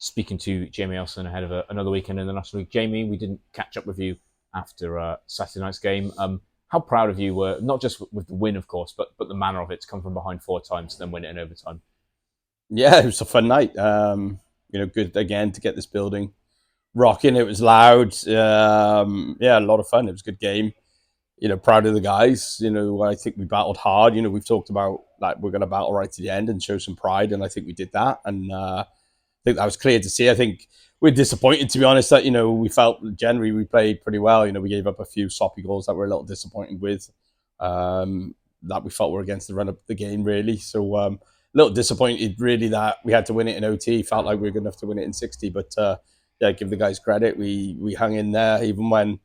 speaking to Jamie Elson ahead of another weekend in the National League. Jamie, we didn't catch up with you after Saturday night's game. How proud of you were, not just with the win, of course, but the manner of it, to come from behind 4 times, then win it in overtime? Yeah, it was a fun night. Good again to get this building rocking. It was loud. Yeah, a lot of fun. It was a good game. Proud of the guys. I think we battled hard. We've talked about like we're going to battle right to the end and show some pride, and I think we did that. And I think that was clear to see. I think we're disappointed, to be honest, that we felt generally we played pretty well. We gave up a few soppy goals that we're a little disappointed with. That we felt were against the run of the game, really. So a little disappointed, really, that we had to win it in OT. Felt like we were good enough to win it in 60, but yeah, give the guys credit. We hung in there even when a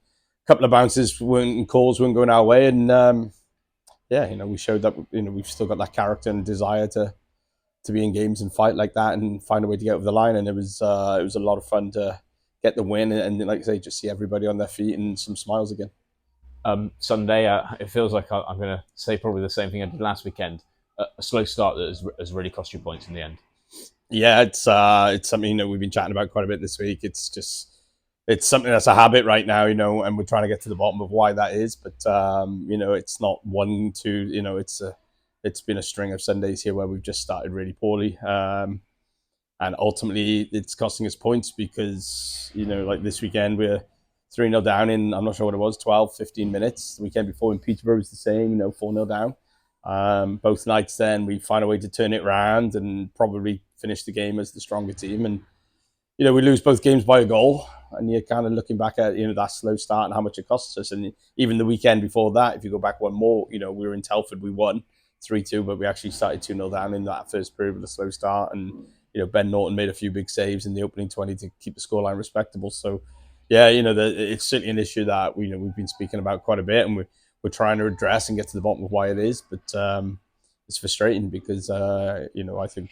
couple of bounces and calls weren't going our way, and we showed that we've still got that character and desire to be in games and fight like that and find a way to get over the line. And it was a lot of fun to get the win and like I say, just see everybody on their feet and some smiles again. Sunday, it feels like I'm going to say probably the same thing I did last weekend. A slow start that has really cost you points in the end. Yeah, it's something we've been chatting about quite a bit this week. It's something that's a habit right now, and we're trying to get to the bottom of why that is. But it's not one, two. It's been a string of Sundays here where we've just started really poorly, and ultimately it's costing us points because like this weekend we're 3-0 down in, I'm not sure what it was, 12, 15 minutes. The weekend before in Peterborough was the same, 4-0 down. Both nights then we find a way to turn it around and probably finish the game as the stronger team. And we lose both games by a goal, and you're kind of looking back at that slow start and how much it costs us. And even the weekend before that, if you go back one more, we were in Telford, we won 3-2, but we actually started 2-0 down in that first period with a slow start. And Ben Norton made a few big saves in the opening 20 to keep the scoreline respectable. So yeah, it's certainly an issue that we've been speaking about quite a bit, and we're trying to address and get to the bottom of why it is. But it's frustrating because I think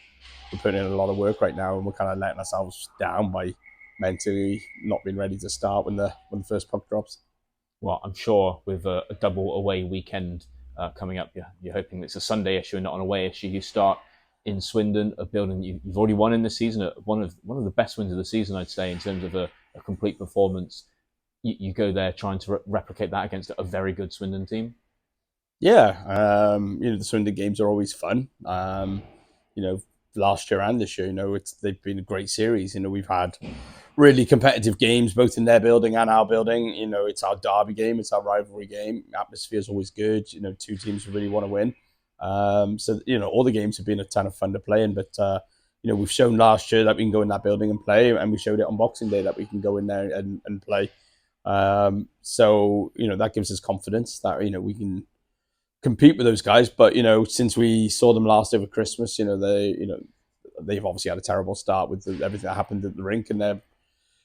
we're putting in a lot of work right now, and we're kind of letting ourselves down by mentally not being ready to start when the first puck drops. Well, I'm sure with a double away weekend coming up, you're hoping it's a Sunday issue and not an away issue. You start in Swindon, a building you've already won in this season, one of the best wins of the season, I'd say, in terms of a complete performance. You go there trying to replicate that against a very good Swindon team. Yeah, the Swindon games are always fun. Last year and this year, they've been a great series. We've had really competitive games both in their building and our building. It's our derby game, it's our rivalry game. Atmosphere is always good. Two teams who really want to win. So all the games have been a ton of fun to play in. But we've shown last year that we can go in that building and play, and we showed it on Boxing Day that we can go in there and play. So that gives us confidence that we can compete with those guys. But since we saw them last over Christmas, they've obviously had a terrible start with everything that happened at the rink, and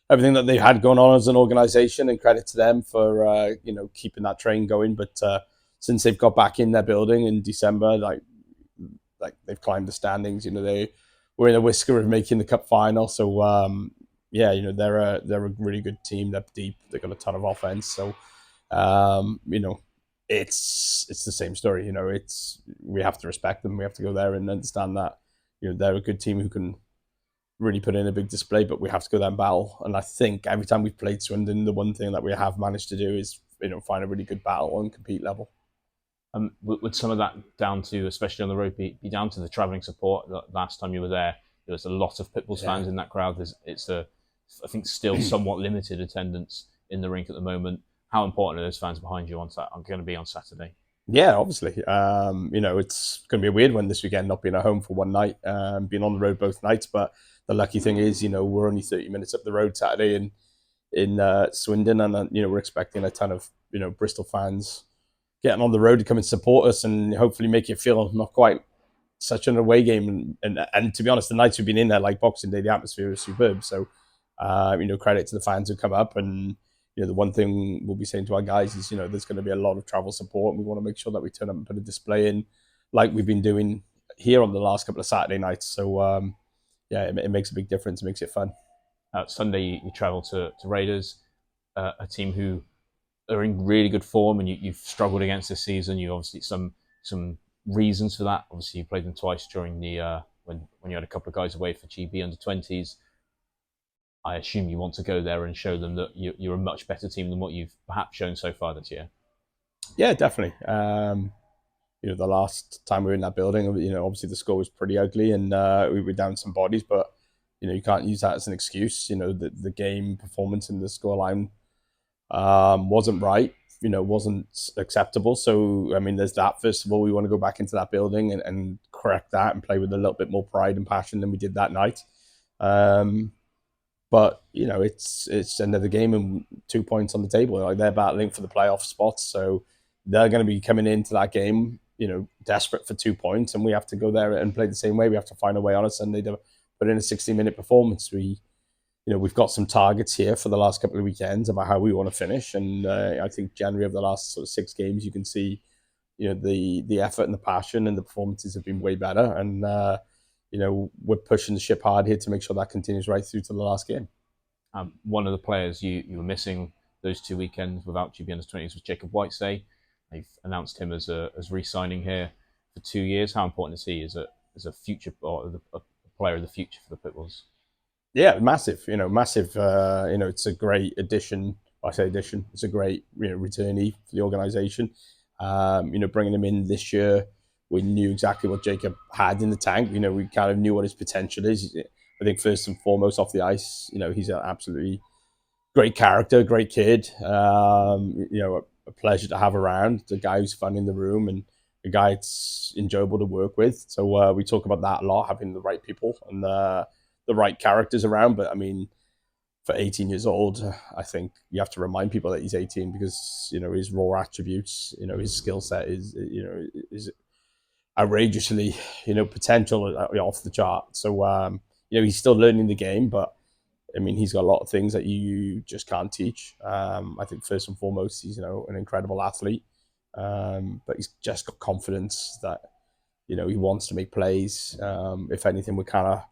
everything that they had going on as an organisation. And credit to them for keeping that train going. But since they've got back in their building in December, like they've climbed the standings. They were in a whisker of making the cup final. So they're a really good team. They're deep. They've got a ton of offense. So it's the same story. We have to respect them. We have to go there and understand that they're a good team who can really put in a big display. But we have to go there and battle. And I think every time we've played Swindon, the one thing that we have managed to do is find a really good battle and compete level. Would some of that down to, especially on the road, be down to the travelling support? Last time you were there was a lot of Pitbulls fans in that crowd. It's I think still somewhat limited attendance in the rink at the moment. How important are those fans behind you I'm going to be on Saturday? Yeah, obviously. It's going to be a weird one this weekend, not being at home for one night, being on the road both nights. But the lucky thing is, we're only 30 minutes up the road Saturday in Swindon, and we're expecting a ton of Bristol fans getting on the road to come and support us and hopefully make it feel not quite such an away game. And to be honest, the nights we've been in there, like Boxing Day, the atmosphere is superb. So, credit to the fans who come up. And, the one thing we'll be saying to our guys is, there's going to be a lot of travel support. We want to make sure that we turn up and put a display in like we've been doing here on the last couple of Saturday nights. So, it makes a big difference. It makes it fun. Sunday, you travel to Raiders, a team who are in really good form, and you've struggled against this season. You obviously some reasons for that. Obviously, you played them twice during the when you had a couple of guys away for GB under 20s. I assume you want to go there and show them that you're a much better team than what you've perhaps shown so far this year. Yeah, definitely. The last time we were in that building, obviously the score was pretty ugly and we were down some bodies, but you can't use that as an excuse. The game performance and the scoreline wasn't right. Wasn't acceptable. So I mean, there's that. First of all, we want to go back into that building and correct that and play with a little bit more pride and passion than we did that night. But it's another game and 2 points on the table. Like, they're battling for the playoff spots, so they're going to be coming into that game, desperate for 2 points, and we have to go there and play the same way. We have to find a way on a Sunday to put in a 60-minute performance. We've got some targets here for the last couple of weekends about how we want to finish, and I think generally over the last sort of 6 games, you can see, the effort and the passion and the performances have been way better, and we're pushing the ship hard here to make sure that continues right through to the last game. One of the players you were missing those 2 weekends without GB under-20s was Jacob Whitesay. They've announced him as re-signing here for 2 years. How important is he as a future or a player of the future for the Pitbulls? Yeah, massive. Massive. It's a great addition. I say addition. It's a great returnee for the organisation. Bringing him in this year, we knew exactly what Jacob had in the tank. We kind of knew what his potential is. I think first and foremost off the ice, he's an absolutely great character, great kid. A pleasure to have around. The guy who's fun in the room and a guy it's enjoyable to work with. So we talk about that a lot, having the right people and the right characters around. But I mean, for 18 years old, I think you have to remind people that he's 18 because his raw attributes, his skill set is outrageously potential off the chart. So he's still learning the game, but I mean, he's got a lot of things that you just can't teach. I think first and foremost, he's an incredible athlete, but he's just got confidence that he wants to make plays. If anything, we're kind of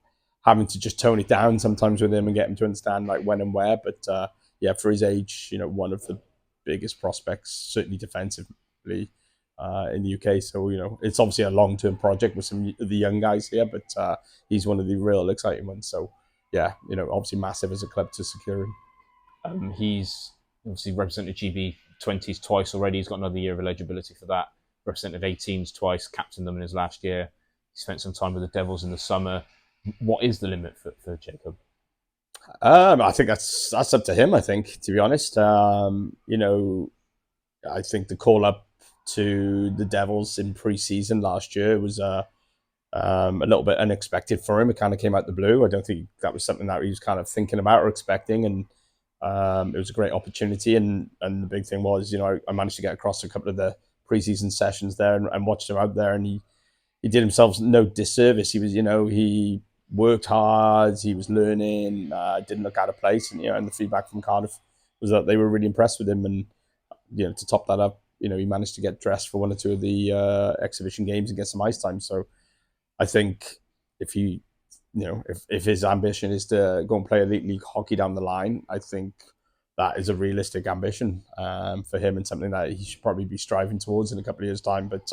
having to just tone it down sometimes with him and get him to understand like when and where. But for his age, one of the biggest prospects, certainly defensively in the UK. So it's obviously a long-term project with some of the young guys here, but he's one of the real exciting ones. So yeah, obviously massive as a club to secure him. He's obviously represented GB 20s twice already. He's got another year of eligibility for that. Represented 18s twice, captained them in his last year. He spent some time with the Devils in the summer. What is the limit for Jacob? I think that's up to him. I think, to be honest, I think the call up to the Devils in pre-season last year was a little bit unexpected for him. It kind of came out the blue. I don't think that was something that he was kind of thinking about or expecting, and it was a great opportunity. And the big thing was, I managed to get across a couple of the pre-season sessions there and watched him out there, and he did himself no disservice. He was, he worked hard. He was learning. Didn't look out of place, and the feedback from Cardiff was that they were really impressed with him. And to top that up, he managed to get dressed for one or two of the exhibition games and get some ice time. So I think if he, if his ambition is to go and play elite league hockey down the line, I think that is a realistic ambition for him and something that he should probably be striving towards in a couple of years' time. But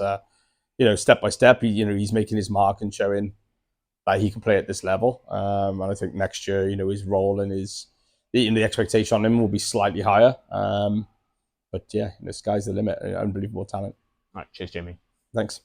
step by step, he's making his mark and showing that he can play at this level. And I think next year, his role and the expectation on him will be slightly higher. But yeah, the sky's the limit. Unbelievable talent. All right, cheers, Jamie. Thanks.